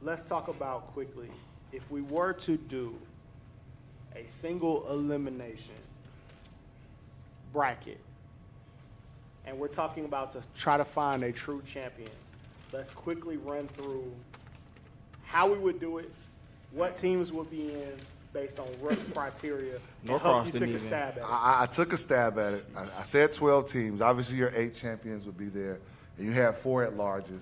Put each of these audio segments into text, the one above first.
let's talk about quickly, if we were to do a single elimination bracket, and we're talking about to try to find a true champion, let's quickly run through how we would do it, what teams would be in based on what criteria. Norcross you didn't took a even. stab at it. I took a stab at it. I said 12 teams. Obviously, your 8 champions would be there, and you had 4 at-larges.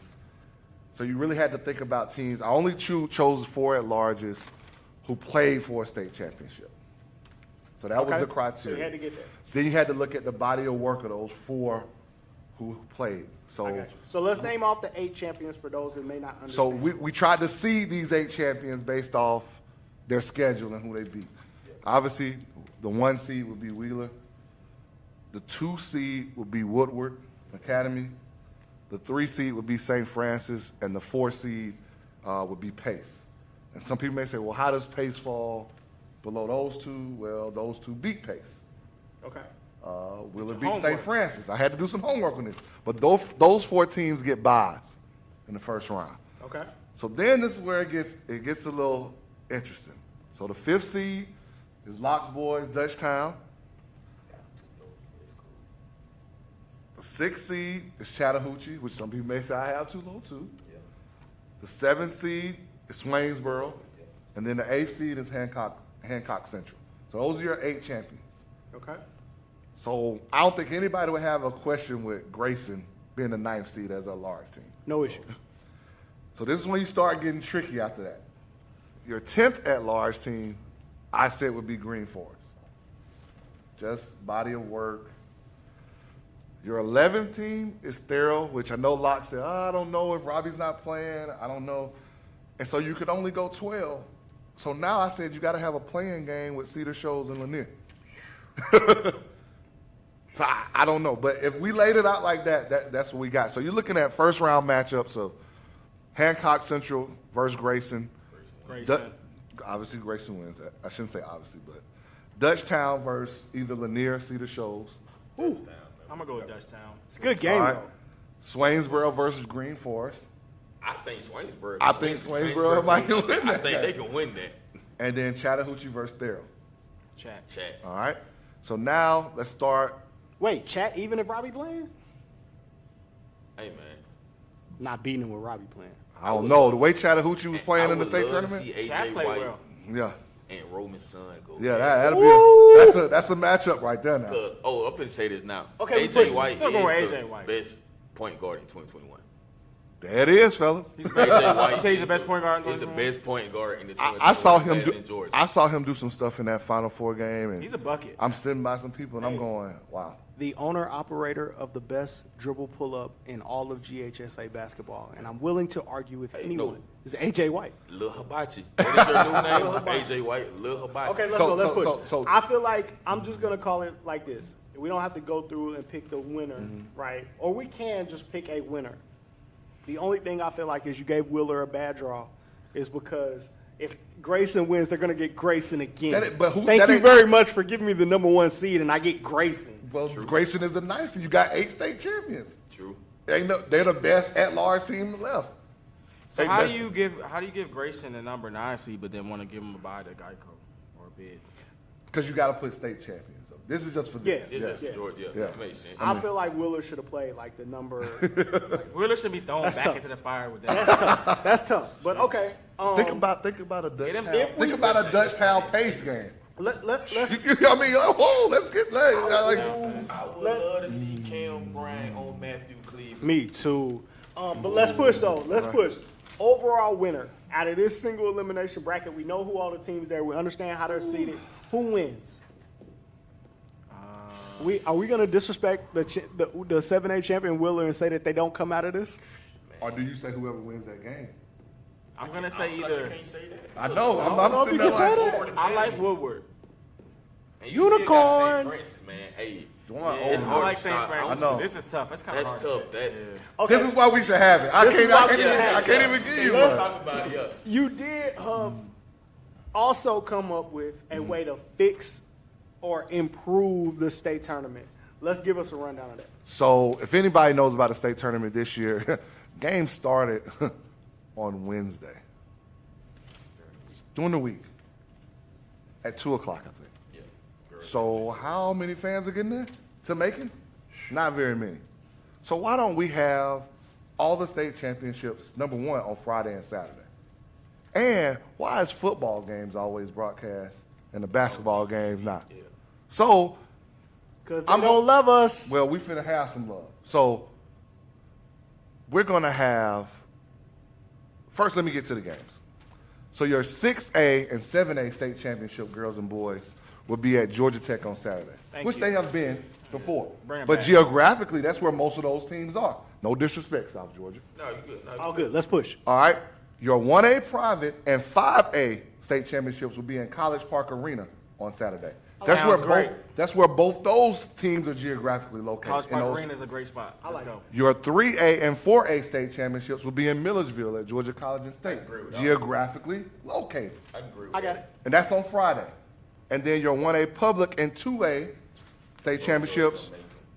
So you really had to think about teams. I only chose 4 at-larges who played for a state championship. So that was the criteria. So you had to get there. So then you had to look at the body of work of those 4 who played. So, I got you. So let's name off the 8 champions for those who may not understand. so we tried to seed these 8 champions based off their schedule and who they beat. Obviously, the 1 seed would be Wheeler. The 2 seed would be Woodward Academy. The 3 seed would be St. Francis, and the 4 seed would be Pace. And some people may say, well, how does Pace fall below those 2? Well, those 2 beat Pace. Okay. Wheeler beat homework. St. Francis. I had to do some homework on this. But those 4 teams get buys in the first round. Okay. So then this is where it gets a little interesting. So the 5th seed is Locks Boys, Dutchtown. The 6th seed is Chattahoochee, which some people may say I have too low too. The 7th seed is Swainsboro. And then the 8th seed is Hancock Central. So those are your 8 champions. Okay. So I don't think anybody would have a question with Grayson being the 9th seed as a large team. No issue. So this is when you start getting tricky after that. Your 10th at-large team, I said would be Green Forest. Just body of work. Your 11th team is Thorough, which I know Locke said, I don't know if Robbie's not playing. I don't know. And so you could only go 12. So now I said you got to have a playing game with Cedar Shoals and Lanier. So I don't know. But if we laid it out like that, that's what we got. So you're looking at first-round matchups of Hancock Central versus Grayson. Obviously, Grayson wins. I shouldn't say obviously, but Dutchtown versus either Lanier or Cedar Shoals. I'm gonna go with Dutchtown. It's a good game, All right. though. Swainsboro versus Green Forest. I think Swainsboro. I think Swainsboro might win that. I think they can win that. And then Chattahoochee versus Thorough. Chat. All right. So now let's start. Wait, chat, even if Robbie playing? Hey man, Not beating him with Robbie playing. I don't know. The way Chattahoochee was playing I in the would state love to tournament. see Chat AJ played White well. Yeah. and Roman Son go. Yeah, that'll be that's a matchup right there now. I'm finna say this now. Okay, we AJ pushing. White Still going with is the AJ White. best point guard in 2021. There it is, fellas. AJ White So he's the best point guard in is the 2021? best point guard in the 2021. I saw him class do. in Georgia. I saw him do some stuff in that Final Four game, and He's a bucket. I'm sitting by some people, and I'm going, "Wow." The owner-operator of the best dribble pull-up in all of GHSA basketball, and I'm willing to argue with anyone, no. is AJ White. Lil Hibachi. What is your new name? AJ White. Lil Hibachi. Okay, let's So- go. Let's so- push. so- so- I feel like I'm just gonna call it like this. We don't have to go through and pick the winner, right? Or we can just pick a winner. The only thing I feel like is you gave Wheeler a bad draw, is because if Grayson wins, they're gonna get Grayson again. Thank you very much for giving me the number 1 seed, and I get Grayson. Well, Grayson is the nice. You got 8 state champions. True. They're the best at-large team left. So how do you give Grayson the number 9 seed, but then want to give him a bye to Geico or a bid? Because you got to put state champions. This is just for this. Yeah. This is Yeah. for Georgia. Yeah. That makes sense. I feel like Wheeler should have played like the number. Wheeler should be thrown That's back tough. into the fire with that. That's tough. But okay. Think about a him Dutchtown. if we Think about a Dutchtown pace game. let's I mean, whoa, let's get like. I would love to see Cam Bryant on Matthew Cleveland. Me too. But let's push though. Let's push. Overall winner out of this single elimination bracket. We know who all the teams there. We understand how they're seated. Who wins? Are we gonna disrespect the 7A champion Wheeler and say that they don't come out of this? Or do you say whoever wins that game? I'm gonna say I either. can't say that. I know. I don't I'm know if sitting you there can say like, that. I like Woodward. And you still got Unicorn. St. Francis, man. Hey, Wow. it's I hard like to St. stop. Francis. I know. This is tough. It's kind of That's hard. tough. That. Okay. This is why we should have it. I This is why we should have I it. can't even give you Let's one. talk about it. Yeah. You did also come up with a way to fix or improve the state tournament. Let's give us a rundown of that. So, if anybody knows about the state tournament this year, game started on Wednesday. during the week at 2 o'clock, I think. Yeah. Girls. So how many fans are getting there to Macon? Not very many. So why don't we have all the state championships, number one, on Friday and Saturday? And why is football games always broadcast and the basketball games not? Yeah. So, Because they don't love us. well, we finna have some love. So we're gonna have, first let me get to the games. So your 6A and 7A state championship girls and boys will be at Georgia Tech on Saturday, Thank which you. they have been before. Bring it But back. geographically, that's where most of those teams are. No disrespect, South Georgia. No, you good. No, you All good. Let's push. All right. Your 1A private and 5A state championships will be in College Park Arena on Saturday. Sounds great. That's where both those teams are geographically located. College in Park those- Arena is a great spot. Let's like go. Your 3A and 4A state championships will be in Milledgeville at Georgia College and State, agree with that. geographically located. I agree with I got that. it. And that's on Friday. And then your 1A public and 2A state championships.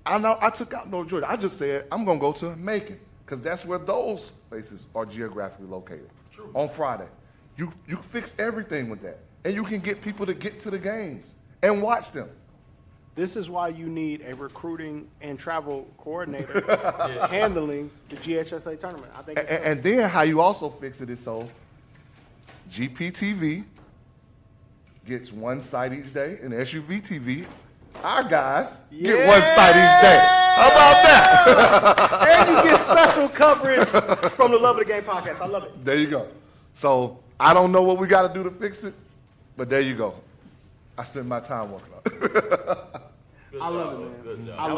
I know I took out North Georgia. I just said I'm going to go to Macon because that's where those places are geographically located. True. On Friday. You fix everything with that. And you can get people to get to the games and watch them. This is why you need a recruiting and travel coordinator handling the GHSA tournament. I think. And then how you also fix it is so GPTV gets one site each day, and SUVtv, our guys, get one site each day. How about that? and you get special coverage from the Love of the Game podcast. I love it. There you go. So I don't know what we got to do to fix it, but there you go. I spent my time working on it. Good I job, love it, bro. man. Good job. I love